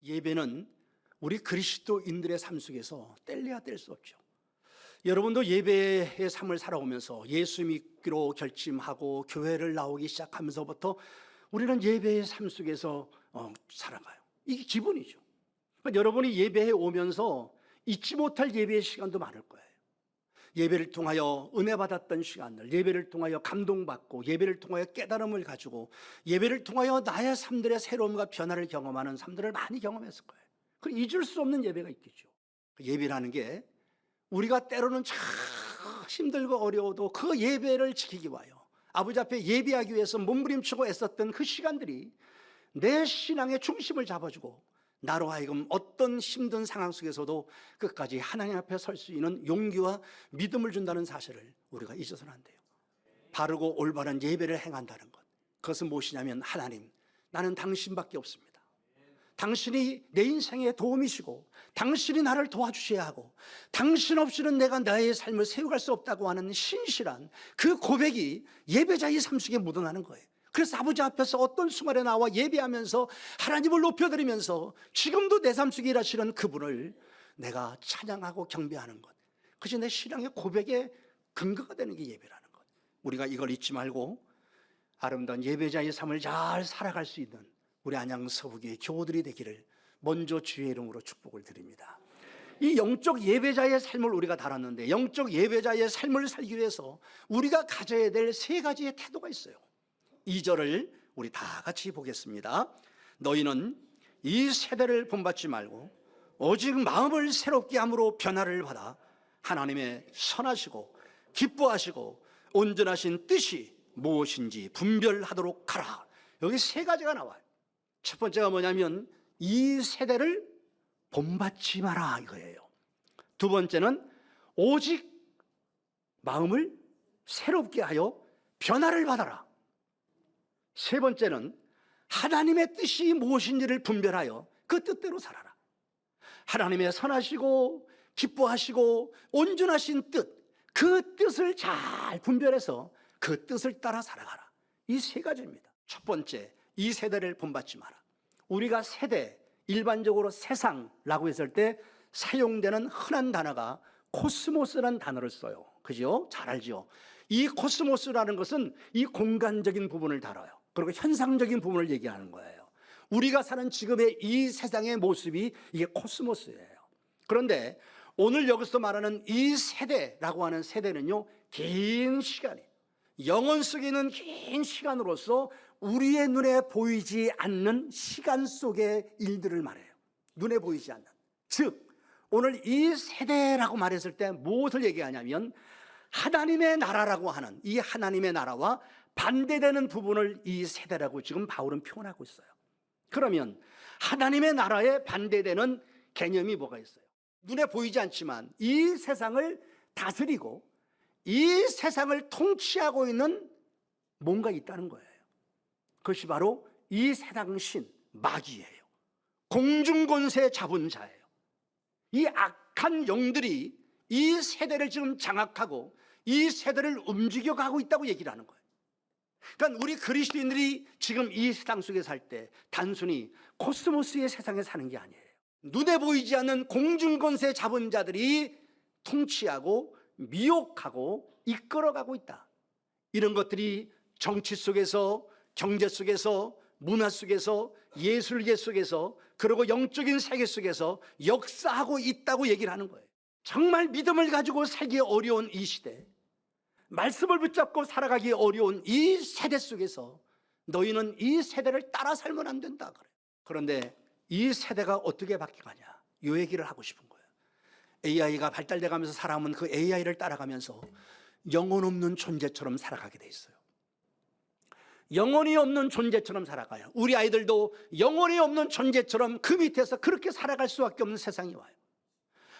예배는 우리 그리스도인들의 삶 속에서 뗄래야 뗄 수 없죠. 여러분도 예배의 삶을 살아오면서 예수 믿기로 결심하고 교회를 나오기 시작하면서부터 우리는 예배의 삶 속에서 살아가요. 이게 기본이죠. 그러니까 여러분이 예배에 오면서 잊지 못할 예배의 시간도 많을 거예요. 예배를 통하여 은혜 받았던 시간들, 예배를 통하여 감동받고, 예배를 통하여 깨달음을 가지고, 예배를 통하여 나의 삶들의 새로움과 변화를 경험하는 삶들을 많이 경험했을 거예요. 그리고 잊을 수 없는 예배가 있겠죠. 예배라는 게 우리가 때로는 참 힘들고 어려워도 그 예배를 지키기 위하여 아버지 앞에 예배하기 위해서 몸부림치고 애썼던 그 시간들이 내 신앙의 중심을 잡아주고, 나로 하여금 어떤 힘든 상황 속에서도 끝까지 하나님 앞에 설 수 있는 용기와 믿음을 준다는 사실을 우리가 잊어서는 안 돼요. 바르고 올바른 예배를 행한다는 것, 그것은 무엇이냐면, 하나님, 나는 당신밖에 없습니다. 당신이 내 인생의 도움이시고 당신이 나를 도와주셔야 하고, 당신 없이는 내가 나의 삶을 세워갈 수 없다고 하는 신실한 그 고백이 예배자의 삶 속에 묻어나는 거예요. 그래서 아버지 앞에서 어떤 순간에 나와 예배하면서 하나님을 높여드리면서 지금도 내 삶 속에 일하시는 그분을 내가 찬양하고 경배하는 것, 그것이 내 신앙의 고백의 근거가 되는 게 예배라는 것. 우리가 이걸 잊지 말고 아름다운 예배자의 삶을 잘 살아갈 수 있는 우리 안양 서부교회 교우들이 되기를 먼저 주의 이름으로 축복을 드립니다. 이 영적 예배자의 삶을 우리가 달았는데, 영적 예배자의 삶을 살기 위해서 우리가 가져야 될 세 가지의 태도가 있어요. 2절을 우리 다 같이 보겠습니다. 너희는 이 세대를 본받지 말고 오직 마음을 새롭게 함으로 변화를 받아 하나님의 선하시고 기뻐하시고 온전하신 뜻이 무엇인지 분별하도록 하라. 여기 세 가지가 나와요. 첫 번째가 뭐냐면, 이 세대를 본받지 마라 이거예요. 두 번째는 오직 마음을 새롭게 하여 변화를 받아라. 세 번째는 하나님의 뜻이 무엇인지를 분별하여 그 뜻대로 살아라. 하나님의 선하시고 기뻐하시고 온전하신 뜻, 그 뜻을 잘 분별해서 그 뜻을 따라 살아가라. 이 세 가지입니다. 첫 번째, 이 세대를 본받지 마라. 우리가 세대, 일반적으로 세상라고 했을 때 사용되는 흔한 단어가 코스모스라는 단어를 써요. 그죠? 잘 알죠? 이 코스모스라는 것은 이 공간적인 부분을 다뤄요. 그리고 현상적인 부분을 얘기하는 거예요. 우리가 사는 지금의 이 세상의 모습이 이게 코스모스예요. 그런데 오늘 여기서 말하는 이 세대라고 하는 세대는요, 긴 시간이에요. 영혼 속에 있는 긴 시간으로서 우리의 눈에 보이지 않는 시간 속의 일들을 말해요. 눈에 보이지 않는. 즉, 오늘 이 세대라고 말했을 때 무엇을 얘기하냐면, 하나님의 나라라고 하는 이 하나님의 나라와 반대되는 부분을 이 세대라고 지금 바울은 표현하고 있어요. 그러면 하나님의 나라에 반대되는 개념이 뭐가 있어요? 눈에 보이지 않지만 이 세상을 다스리고 이 세상을 통치하고 있는 뭔가 있다는 거예요. 그것이 바로 이 세상 신 마귀예요. 공중권세 잡은 자예요. 이 악한 영들이 이 세대를 지금 장악하고 이 세대를 움직여가고 있다고 얘기를 하는 거예요. 그러니까 우리 그리스도인들이 지금 이 세상 속에 살 때 단순히 코스모스의 세상에 사는 게 아니에요. 눈에 보이지 않는 공중권세 잡은 자들이 통치하고 미혹하고 이끌어가고 있다. 이런 것들이 정치 속에서, 경제 속에서, 문화 속에서, 예술계 속에서, 그리고 영적인 세계 속에서 역사하고 있다고 얘기를 하는 거예요. 정말 믿음을 가지고 살기 어려운 이 시대, 말씀을 붙잡고 살아가기 어려운 이 세대 속에서 너희는 이 세대를 따라 살면 안 된다 그래요. 그런데 이 세대가 어떻게 바뀌가냐, 이 얘기를 하고 싶은 거예요. AI가 발달돼 가면서 사람은 그 AI를 따라가면서 영혼 없는 존재처럼 살아가게 돼 있어요. 영혼이 없는 존재처럼 살아가요. 우리 아이들도 영혼이 없는 존재처럼 그 밑에서 그렇게 살아갈 수밖에 없는 세상이 와요.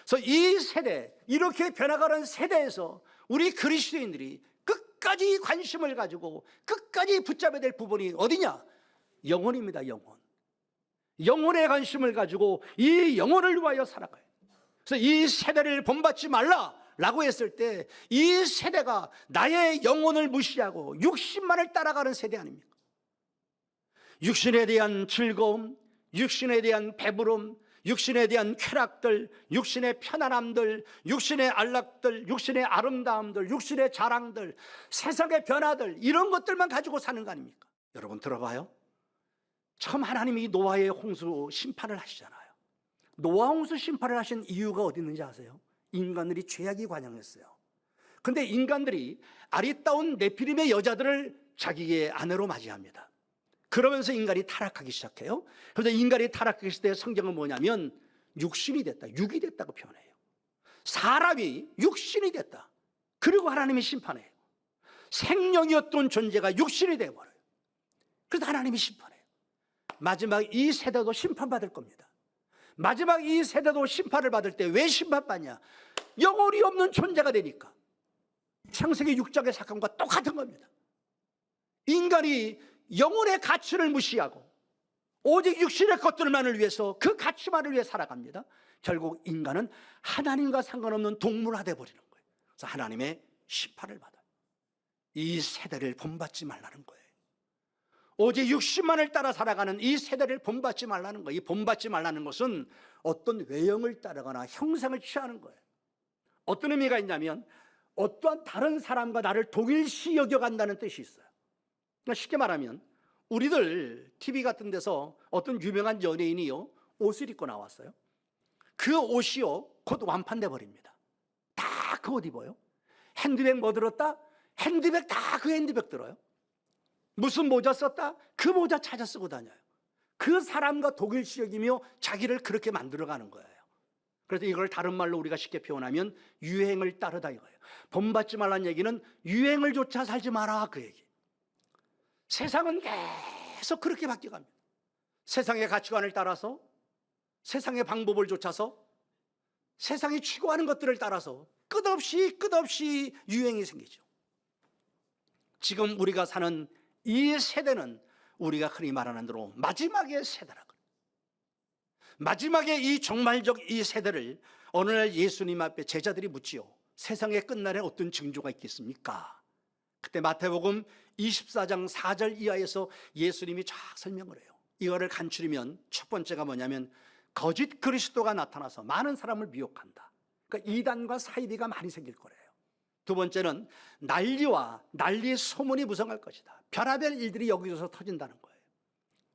그래서 이 세대, 이렇게 변화가는 세대에서 우리 그리스도인들이 끝까지 관심을 가지고 끝까지 붙잡아야 될 부분이 어디냐? 영혼입니다. 영혼. 영혼에 관심을 가지고 이 영혼을 위하여 살아가요. 그래서 이 세대를 본받지 말라라고 했을 때 이 세대가 나의 영혼을 무시하고 육신만을 따라가는 세대 아닙니까? 육신에 대한 즐거움, 육신에 대한 배부름, 육신에 대한 쾌락들, 육신의 편안함들, 육신의 안락들, 육신의 아름다움들, 육신의 자랑들, 세상의 변화들, 이런 것들만 가지고 사는 거 아닙니까? 여러분 들어봐요. 처음 하나님이 노아의 홍수 심판을 하시잖아요. 노아 홍수 심판을 하신 이유가 어디 있는지 아세요? 인간들이 죄악이 관영했어요. 근데 인간들이 아리따운 네피림의 여자들을 자기의 아내로 맞이합니다. 그러면서 인간이 타락하기 시작해요. 그래서 인간이 타락했을 때 성경은 뭐냐면 육신이 됐다, 육이 됐다고 표현해요. 사람이 육신이 됐다. 그리고 하나님이 심판해요. 생명이었던 존재가 육신이 되어버려요. 그래서 하나님이 심판해요. 마지막 이 세대도 심판받을 겁니다. 마지막 이 세대도 심판을 받을 때 왜 심판받냐? 영혼이 없는 존재가 되니까. 창세기 6장의 사건과 똑같은 겁니다. 인간이 영혼의 가치를 무시하고 오직 육신의 것들만을 위해서, 그 가치만을 위해 살아갑니다. 결국 인간은 하나님과 상관없는 동물화 되어버리는 거예요. 그래서 하나님의 심판을 받아요. 이 세대를 본받지 말라는 거예요. 오직 육신만을 따라 살아가는 이 세대를 본받지 말라는 거예요. 이 본받지 말라는 것은 어떤 외형을 따르거나 형상을 취하는 거예요. 어떤 의미가 있냐면 어떠한 다른 사람과 나를 동일시 여겨간다는 뜻이 있어요. 그러니까 쉽게 말하면 우리들 TV 같은 데서 어떤 유명한 연예인이요 옷을 입고 나왔어요. 그 옷이요 곧 완판돼 버립니다. 다 그 옷 입어요. 핸드백 뭐 들었다? 핸드백 다 그 핸드백 들어요. 무슨 모자 썼다? 그 모자 찾아 쓰고 다녀요. 그 사람과 동일시 여기며 자기를 그렇게 만들어가는 거예요. 그래서 이걸 다른 말로 우리가 쉽게 표현하면 유행을 따르다 이거예요. 본받지 말라는 얘기는 유행을 쫓아 살지 마라 그 얘기. 세상은 계속 그렇게 바뀌어갑니다. 세상의 가치관을 따라서, 세상의 방법을 쫓아서, 세상이 추구하는 것들을 따라서 끝없이 유행이 생기죠. 지금 우리가 사는 이 세대는 우리가 흔히 말하는 대로 마지막의 세대라고. 마지막에 이 종말적 이 세대를 어느 날 예수님 앞에 제자들이 묻지요. 세상의 끝날에 어떤 징조가 있겠습니까? 그때 마태복음 24장 4절 이하에서 예수님이 쫙 설명을 해요. 이거를 간추리면 첫 번째가 뭐냐면 거짓 그리스도가 나타나서 많은 사람을 미혹한다. 그러니까 이단과 사이비가 많이 생길 거래요. 두 번째는 난리의 소문이 무성할 것이다. 별의별 일들이 여기저기서 터진다는 거예요.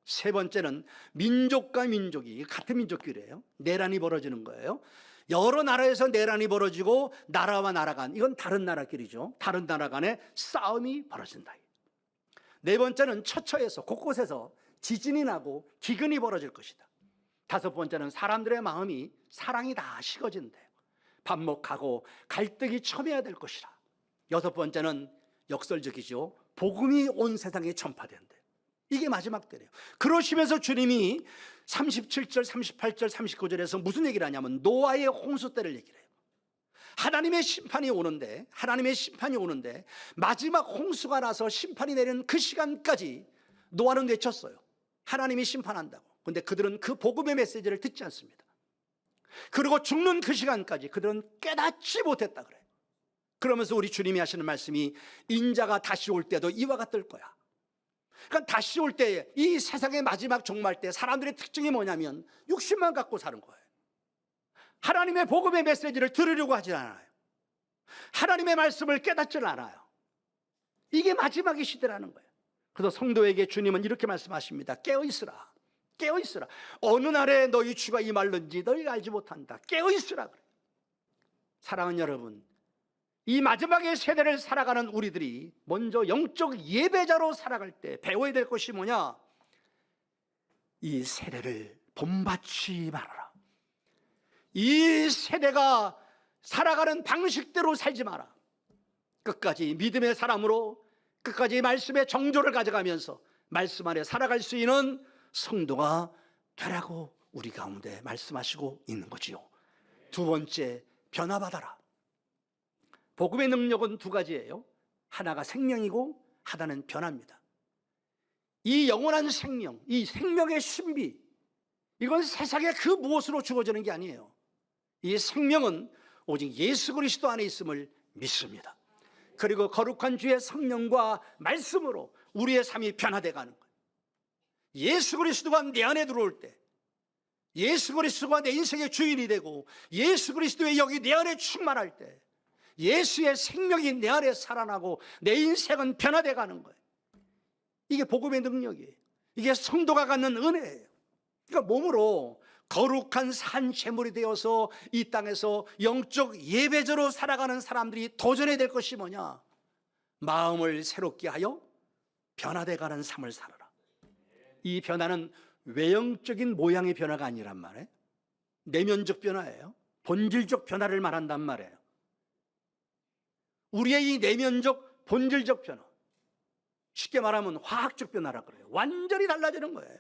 세 번째는 민족과 민족이 같은 민족끼리예요. 내란이 벌어지는 거예요. 여러 나라에서 내란이 벌어지고 나라와 나라 간, 이건 다른 나라끼리죠. 다른 나라 간에 싸움이 벌어진다. 네 번째는 처처에서 곳곳에서 지진이 나고 기근이 벌어질 것이다. 다섯 번째는 사람들의 마음이 사랑이 다 식어진대요. 반목하고 갈등이 첨예해야 될 것이라. 여섯 번째는 역설적이죠. 복음이 온 세상에 전파된대. 이게 마지막 때래요. 그러시면서 주님이 37절, 38절, 39절에서 무슨 얘기를 하냐면 노아의 홍수 때를 얘기를 해요. 하나님의 심판이 오는데 마지막 홍수가 나서 심판이 내리는 그 시간까지 노아는 외쳤어요. 하나님이 심판한다고. 근데 그들은 그 복음의 메시지를 듣지 않습니다. 그리고 죽는 그 시간까지 그들은 깨닫지 못했다 그래요. 그러면서 우리 주님이 하시는 말씀이 인자가 다시 올 때도 이와 같을 거야. 그러니까 다시 올 때 이 세상의 마지막 종말 때 사람들의 특징이 뭐냐면 육신만 갖고 사는 거예요. 하나님의 복음의 메시지를 들으려고 하지 않아요. 하나님의 말씀을 깨닫지 않아요. 이게 마지막의 시대라는 거예요. 그래서 성도에게 주님은 이렇게 말씀하십니다. 깨어있으라. 깨어있으라. 어느 날에 너희 주가 임할는지 너희가 알지 못한다. 깨어있으라 그래요. 사랑하는 여러분, 이 마지막의 세대를 살아가는 우리들이 먼저 영적 예배자로 살아갈 때 배워야 될 것이 뭐냐? 이 세대를 본받지 말아라. 이 세대가 살아가는 방식대로 살지 마라. 끝까지 믿음의 사람으로, 끝까지 말씀의 정조를 가져가면서 말씀 안에 살아갈 수 있는 성도가 되라고 우리 가운데 말씀하시고 있는 거지요. 두 번째, 변화받아라. 복음의 능력은 두 가지예요. 하나가 생명이고 하나는 변화입니다. 이 영원한 생명, 이 생명의 신비, 이건 세상의 그 무엇으로 주어지는 게 아니에요. 이 생명은 오직 예수 그리스도 안에 있음을 믿습니다. 그리고 거룩한 주의 성령과 말씀으로 우리의 삶이 변화되어 가는 거예요. 예수 그리스도가 내 안에 들어올 때 예수 그리스도가 내 인생의 주인이 되고 예수 그리스도의 영이 내 안에 충만할 때 예수의 생명이 내 안에 살아나고 내 인생은 변화되어 가는 거예요. 이게 복음의 능력이에요. 이게 성도가 갖는 은혜예요. 그러니까 몸으로 거룩한 산 제물이 되어서 이 땅에서 영적 예배자로 살아가는 사람들이 도전해야 될 것이 뭐냐? 마음을 새롭게 하여 변화되어 가는 삶을 살아라. 이 변화는 외형적인 모양의 변화가 아니란 말이에요. 내면적 변화예요. 본질적 변화를 말한단 말이에요. 우리의 이 내면적 본질적 변화, 쉽게 말하면 화학적 변화라 그래요. 완전히 달라지는 거예요.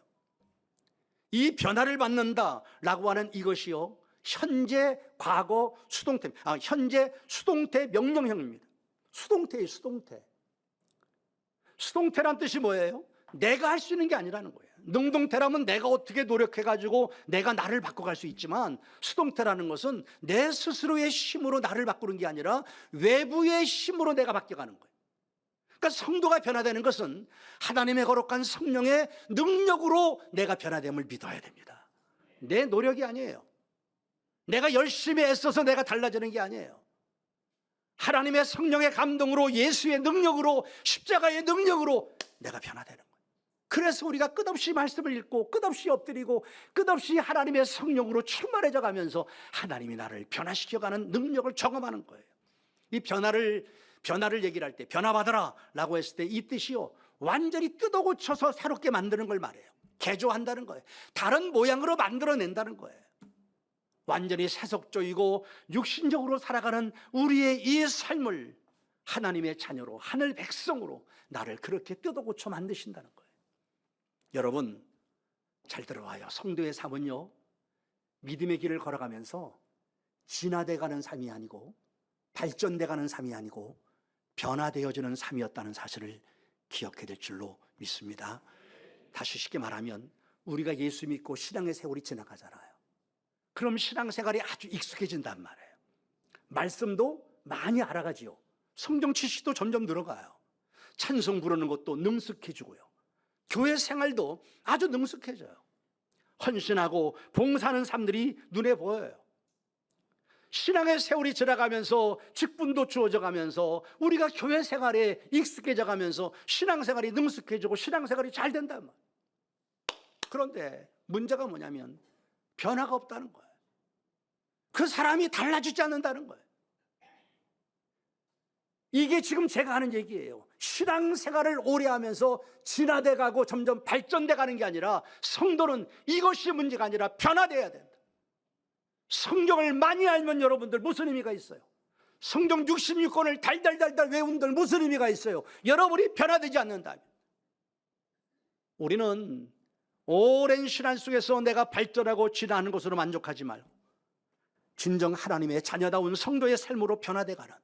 이 변화를 받는다라고 하는 이것이요, 현재, 과거, 수동태, 현재 수동태 명령형입니다. 수동태예요, 수동태. 수동태란 뜻이 뭐예요? 내가 할 수 있는 게 아니라는 거예요. 능동태라면 내가 어떻게 노력해가지고 내가 나를 바꿔갈 수 있지만, 수동태라는 것은 내 스스로의 힘으로 나를 바꾸는 게 아니라 외부의 힘으로 내가 바뀌어가는 거예요. 그러니까 성도가 변화되는 것은 하나님의 거룩한 성령의 능력으로 내가 변화됨을 믿어야 됩니다. 내 노력이 아니에요. 내가 열심히 애써서 내가 달라지는 게 아니에요. 하나님의 성령의 감동으로, 예수의 능력으로, 십자가의 능력으로 내가 변화되는 거예요. 그래서 우리가 끝없이 말씀을 읽고 끝없이 엎드리고 끝없이 하나님의 성령으로 충만해져 가면서 하나님이 나를 변화시켜가는 능력을 경험하는 거예요. 이 변화를 얘기를 할 때 변화받아라 라고 했을 때 이 뜻이요, 완전히 뜯어 고쳐서 새롭게 만드는 걸 말해요. 개조한다는 거예요. 다른 모양으로 만들어낸다는 거예요. 완전히 세속적이고 육신적으로 살아가는 우리의 이 삶을 하나님의 자녀로, 하늘 백성으로 나를 그렇게 뜯어 고쳐 만드신다는 거예요. 여러분 잘 들어와요. 성도의 삶은요, 믿음의 길을 걸어가면서 진화돼가는 삶이 아니고 발전돼가는 삶이 아니고 변화되어지는 삶이었다는 사실을 기억해야 될 줄로 믿습니다. 다시 쉽게 말하면 우리가 예수 믿고 신앙의 세월이 지나가잖아요. 그럼 신앙생활이 아주 익숙해진단 말이에요. 말씀도 많이 알아가지요. 성경 지식도 점점 늘어가요. 찬송 부르는 것도 능숙해지고요. 교회 생활도 아주 능숙해져요. 헌신하고 봉사하는 사람들이 눈에 보여요. 신앙의 세월이 지나가면서 직분도 주어져 가면서 우리가 교회 생활에 익숙해져 가면서 신앙생활이 능숙해지고 신앙생활이 잘 된단 말이에요. 그런데 문제가 뭐냐면 변화가 없다는 거예요. 그 사람이 달라지지 않는다는 거예요. 이게 지금 제가 하는 얘기예요. 신앙생활을 오래 하면서 진화돼 가고 점점 발전돼 가는 게 아니라 성도는 이것이 문제가 아니라 변화돼야 된다. 성경을 많이 알면 여러분들 무슨 의미가 있어요? 성경 66권을 달달달달 외운들 무슨 의미가 있어요? 여러분이 변화되지 않는다면. 우리는 오랜 신앙 속에서 내가 발전하고 진화하는 것으로 만족하지 말고 진정 하나님의 자녀다운 성도의 삶으로 변화돼가는,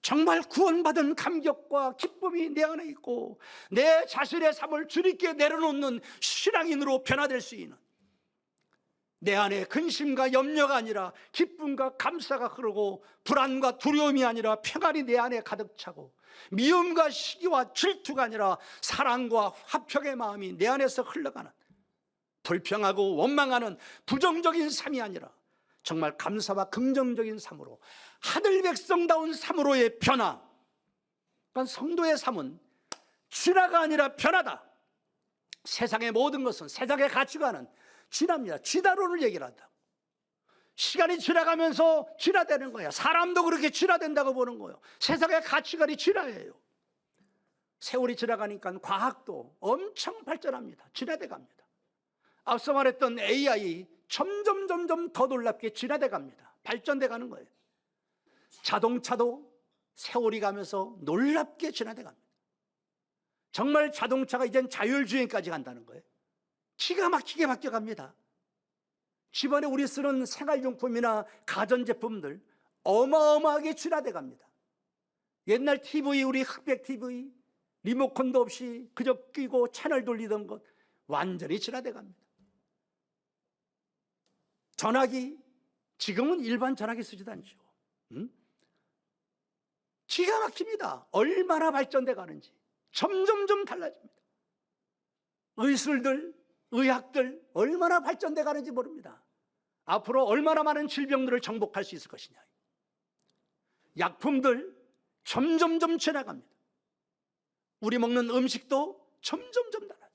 정말 구원받은 감격과 기쁨이 내 안에 있고 내 자신의 삶을 주님께 내려놓는 신앙인으로 변화될 수 있는, 내 안에 근심과 염려가 아니라 기쁨과 감사가 흐르고 불안과 두려움이 아니라 평안이 내 안에 가득 차고 미움과 시기와 질투가 아니라 사랑과 화평의 마음이 내 안에서 흘러가는, 불평하고 원망하는 부정적인 삶이 아니라 정말 감사와 긍정적인 삶으로 하늘 백성다운 삶으로의 변화. 그러니까 성도의 삶은 진화가 아니라 변화다. 세상의 모든 것은, 세상의 가치관은 진화입니다. 진화론을 얘기를 한다. 시간이 지나가면서 진화되는 거야. 사람도 그렇게 진화된다고 보는 거예요. 세상의 가치관이 진화예요. 세월이 지나가니까 과학도 엄청 발전합니다. 진화돼 갑니다. 앞서 말했던 AI 점점 더 놀랍게 진화돼 갑니다. 발전돼 가는 거예요. 자동차도 세월이 가면서 놀랍게 진화돼 갑니다. 정말 자동차가 이젠 자율주행까지 간다는 거예요. 기가 막히게 바뀌어갑니다. 집안에 우리 쓰는 생활용품이나 가전제품들 어마어마하게 진화돼 갑니다. 옛날 TV, 우리 흑백 TV, 리모컨도 없이 그저 끼고 채널 돌리던 것 완전히 진화돼 갑니다. 전화기, 지금은 일반 전화기 쓰지도 않죠. 기가 막힙니다. 얼마나 발전돼 가는지 점점 달라집니다. 의술들, 의학들 얼마나 발전돼 가는지 모릅니다. 앞으로 얼마나 많은 질병들을 정복할 수 있을 것이냐. 약품들 점점점 지나갑니다. 우리 먹는 음식도 점점점 달라져요.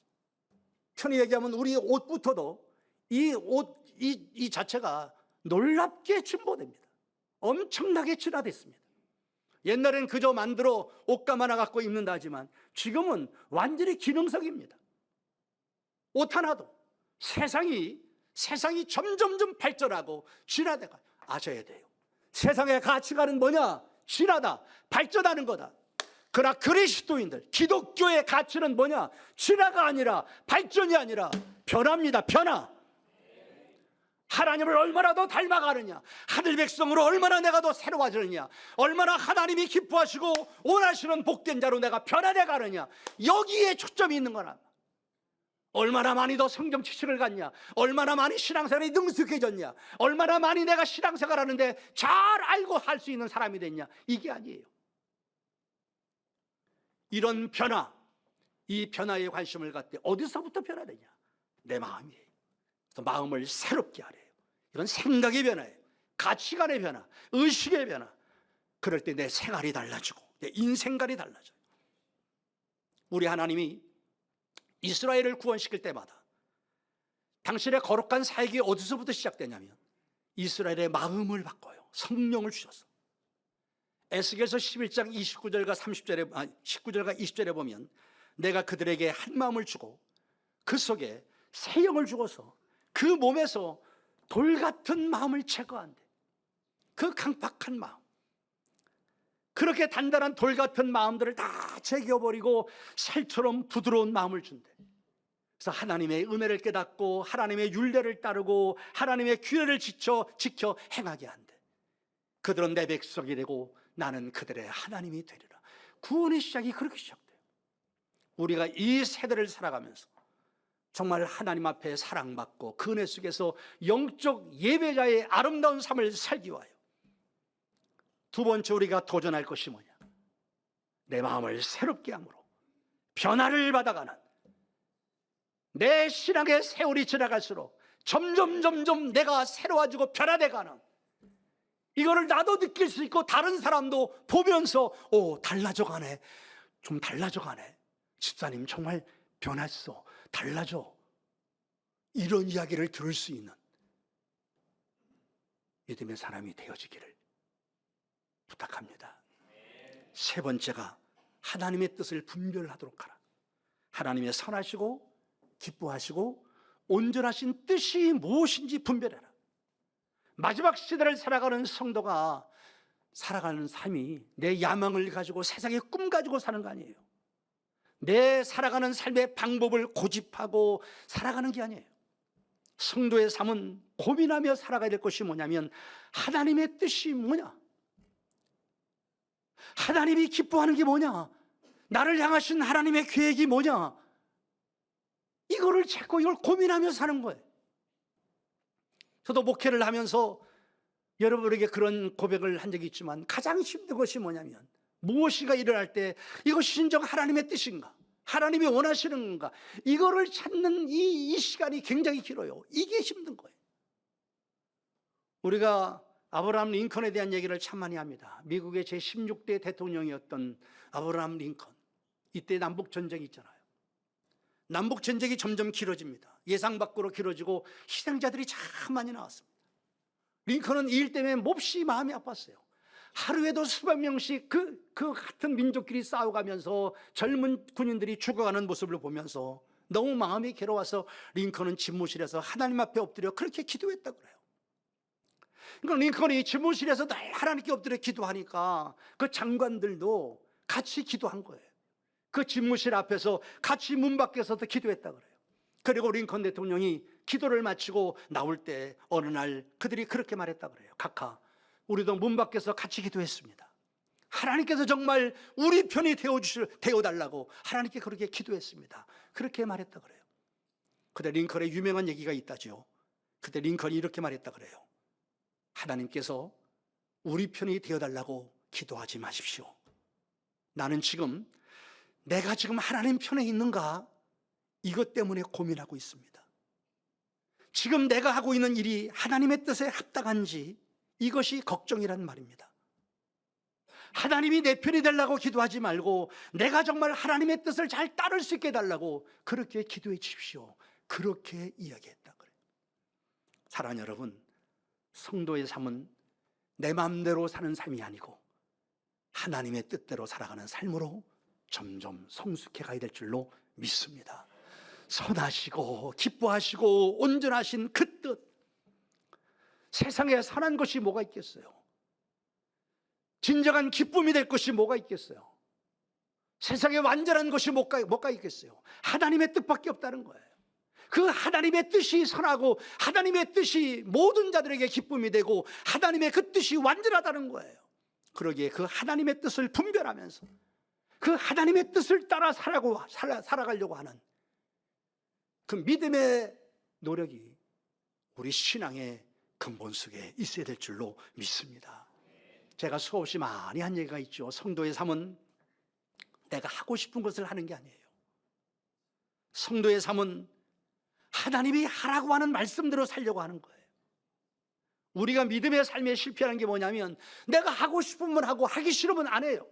편히 얘기하면 우리 옷부터도 이 옷 이 자체가 놀랍게 진보됩니다. 엄청나게 진화됐습니다. 옛날엔 그저 만들어 옷감 하나 갖고 입는다 하지만 지금은 완전히 기능성입니다. 옷 하나도 세상이 점점점 발전하고 진화되고 아셔야 돼요. 세상의 가치관은 뭐냐? 진화다, 발전하는 거다. 그러나 그리스도인들, 기독교의 가치는 뭐냐? 진화가 아니라 발전이 아니라 변화입니다. 변화. 하나님을 얼마나 더 닮아가느냐, 하늘 백성으로 얼마나 내가 더 새로워지느냐, 얼마나 하나님이 기뻐하시고 원하시는 복된 자로 내가 변화돼 가느냐, 여기에 초점이 있는 거라. 얼마나 많이 더 성경 지식을 갖냐, 얼마나 많이 신앙생활이 능숙해졌냐, 얼마나 많이 내가 신앙생활 하는데 잘 알고 할 수 있는 사람이 됐냐, 이게 아니에요. 이런 변화, 이 변화에 관심을 갖되 어디서부터 변화되냐? 내 마음이에요. 그래서 마음을 새롭게 하래요. 이건 생각의 변화예요. 가치관의 변화, 의식의 변화. 그럴 때 내 생활이 달라지고 내 인생관이 달라져요. 우리 하나님이 이스라엘을 구원시킬 때마다 당신의 거룩한 사역이 어디서부터 시작되냐면 이스라엘의 마음을 바꿔요. 성령을 주셔서. 에스겔서 11장 19절과 19절과 20절에 보면 내가 그들에게 한 마음을 주고 그 속에 새 영을 주고서 그 몸에서 돌 같은 마음을 제거한대. 그 강팍한 마음, 그렇게 단단한 돌 같은 마음들을 다 제거버리고 살처럼 부드러운 마음을 준대. 그래서 하나님의 은혜를 깨닫고 하나님의 율례를 따르고 하나님의 규례를 지켜 행하게 한대. 그들은 내 백성이 되고 나는 그들의 하나님이 되리라. 구원의 시작이 그렇게 시작돼요. 우리가 이 세대를 살아가면서 정말 하나님 앞에 사랑받고 그 은혜 속에서 영적 예배자의 아름다운 삶을 살기 위하여 두 번째 우리가 도전할 것이 뭐냐? 내 마음을 새롭게 함으로 변화를 받아가는, 내 신앙의 세월이 지나갈수록 점점 내가 새로워지고 변화돼가는, 이거를 나도 느낄 수 있고 다른 사람도 보면서 달라져가네, 좀 달라져가네, 집사님 정말 변했어, 달라져, 이런 이야기를 들을 수 있는 믿음의 사람이 되어지기를 부탁합니다. 세 번째가 하나님의 뜻을 분별하도록 하라. 하나님의 선하시고 기뻐하시고 온전하신 뜻이 무엇인지 분별해라. 마지막 시대를 살아가는 성도가 살아가는 삶이 내 야망을 가지고 세상의 꿈 가지고 사는 거 아니에요. 내 살아가는 삶의 방법을 고집하고 살아가는 게 아니에요. 성도의 삶은 고민하며 살아가야 될 것이 뭐냐면 하나님의 뜻이 뭐냐, 하나님이 기뻐하는 게 뭐냐, 나를 향하신 하나님의 계획이 뭐냐, 이거를 찾고 이걸 고민하며 사는 거예요. 저도 목회를 하면서 여러분에게 그런 고백을 한 적이 있지만 가장 힘든 것이 뭐냐면 무엇인가 일어날 때 이것이 진정 하나님의 뜻인가, 하나님이 원하시는 건가, 이거를 찾는 이 시간이 굉장히 길어요. 이게 힘든 거예요. 우리가 아브라함 링컨에 대한 얘기를 참 많이 합니다. 미국의 제16대 대통령이었던 아브라함 링컨, 이때 남북전쟁이 있잖아요. 남북전쟁이 점점 길어집니다. 예상 밖으로 길어지고 희생자들이 참 많이 나왔습니다. 링컨은 이 일 때문에 몹시 마음이 아팠어요. 하루에도 수백 명씩 그 같은 민족끼리 싸워가면서 젊은 군인들이 죽어가는 모습을 보면서 너무 마음이 괴로워서 링컨은 집무실에서 하나님 앞에 엎드려 그렇게 기도했다고 그래요. 그러니까 링컨이 집무실에서 늘 하나님께 엎드려 기도하니까 그 장관들도 같이 기도한 거예요. 그 집무실 앞에서 같이 문 밖에서도 기도했다고 그래요. 그리고 링컨 대통령이 기도를 마치고 나올 때 어느 날 그들이 그렇게 말했다고 그래요. 각하, 우리도 문 밖에서 같이 기도했습니다. 하나님께서 정말 우리 편이 되어달라고 하나님께 그렇게 기도했습니다. 그렇게 말했다고 그래요. 그때 링컨의 유명한 얘기가 있다죠. 그때 링컨이 이렇게 말했다고 그래요. 하나님께서 우리 편이 되어달라고 기도하지 마십시오. 내가 지금 하나님 편에 있는가, 이것 때문에 고민하고 있습니다. 지금 내가 하고 있는 일이 하나님의 뜻에 합당한지 이것이 걱정이란 말입니다. 하나님이 내 편이 되려고 기도하지 말고 내가 정말 하나님의 뜻을 잘 따를 수 있게 해달라고 그렇게 기도해 주십시오. 그렇게 이야기했다 그래요. 사랑하는 여러분, 성도의 삶은 내 마음대로 사는 삶이 아니고 하나님의 뜻대로 살아가는 삶으로 점점 성숙해 가야 될 줄로 믿습니다. 선하시고 기뻐하시고 온전하신 그 뜻, 세상에 선한 것이 뭐가 있겠어요? 진정한 기쁨이 될 것이 뭐가 있겠어요? 세상에 완전한 것이 뭐가 있겠어요? 하나님의 뜻밖에 없다는 거예요. 그 하나님의 뜻이 선하고 하나님의 뜻이 모든 자들에게 기쁨이 되고 하나님의 그 뜻이 완전하다는 거예요. 그러기에 그 하나님의 뜻을 분별하면서 그 하나님의 뜻을 따라 살아가려고 하는 그 믿음의 노력이 우리 신앙의 근본 속에 있어야 될 줄로 믿습니다. 제가 수없이 많이 한 얘기가 있죠. 성도의 삶은 내가 하고 싶은 것을 하는 게 아니에요. 성도의 삶은 하나님이 하라고 하는 말씀대로 살려고 하는 거예요. 우리가 믿음의 삶에 실패하는 게 뭐냐면 내가 하고 싶으면 하고 하기 싫으면 안 해요.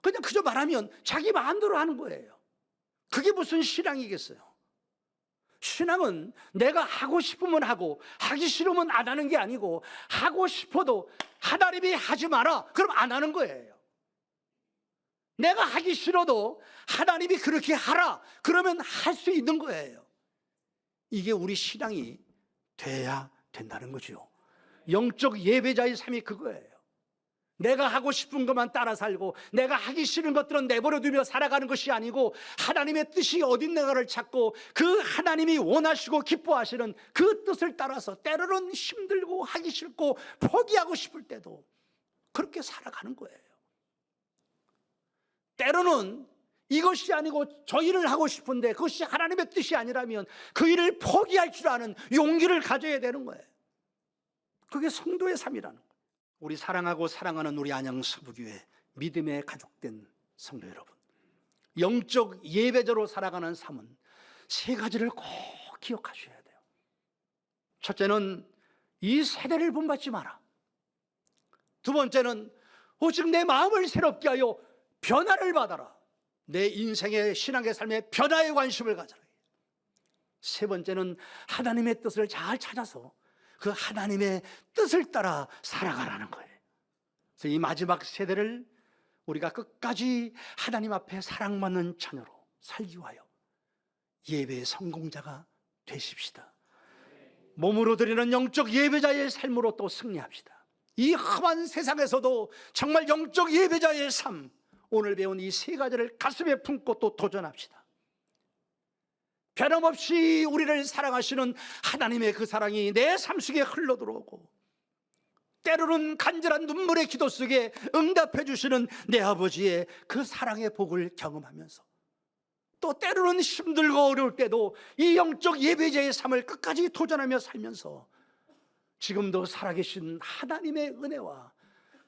그냥 그저 말하면 자기 마음대로 하는 거예요. 그게 무슨 신앙이겠어요? 신앙은 내가 하고 싶으면 하고 하기 싫으면 안 하는 게 아니고 하고 싶어도 하나님이 하지 마라 그럼 안 하는 거예요. 내가 하기 싫어도 하나님이 그렇게 하라 그러면 할 수 있는 거예요. 이게 우리 신앙이 돼야 된다는 거죠. 영적 예배자의 삶이 그거예요. 내가 하고 싶은 것만 따라 살고 내가 하기 싫은 것들은 내버려두며 살아가는 것이 아니고 하나님의 뜻이 어딘가를 찾고 그 하나님이 원하시고 기뻐하시는 그 뜻을 따라서 때로는 힘들고 하기 싫고 포기하고 싶을 때도 그렇게 살아가는 거예요. 때로는 이것이 아니고 저 일을 하고 싶은데 그것이 하나님의 뜻이 아니라면 그 일을 포기할 줄 아는 용기를 가져야 되는 거예요. 그게 성도의 삶이라는 거예요. 우리 사랑하고 사랑하는 우리 안양서부교회 믿음의 가족된 성도 여러분, 영적 예배자로 살아가는 삶은 세 가지를 꼭 기억하셔야 돼요. 첫째는 이 세대를 본받지 마라. 두 번째는 오직 내 마음을 새롭게 하여 변화를 받아라. 내 인생의 신앙의 삶에 변화에 관심을 가져라. 세 번째는 하나님의 뜻을 잘 찾아서 그 하나님의 뜻을 따라 살아가라는 거예요. 그래서 이 마지막 세대를 우리가 끝까지 하나님 앞에 사랑받는 자녀로 살기 위하여 예배의 성공자가 되십시다. 몸으로 드리는 영적 예배자의 삶으로 또 승리합시다. 이 험한 세상에서도 정말 영적 예배자의 삶, 오늘 배운 이 세 가지를 가슴에 품고 또 도전합시다. 변함없이 우리를 사랑하시는 하나님의 그 사랑이 내 삶 속에 흘러들어오고 때로는 간절한 눈물의 기도 속에 응답해 주시는 내 아버지의 그 사랑의 복을 경험하면서 또 때로는 힘들고 어려울 때도 이 영적 예배자의 삶을 끝까지 도전하며 살면서 지금도 살아계신 하나님의 은혜와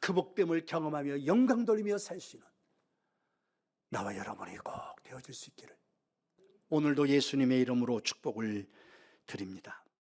그 복됨을 경험하며 영광 돌리며 살 수 있는 나와 여러분이 꼭 되어질 수 있기를 오늘도 예수님의 이름으로 축복을 드립니다.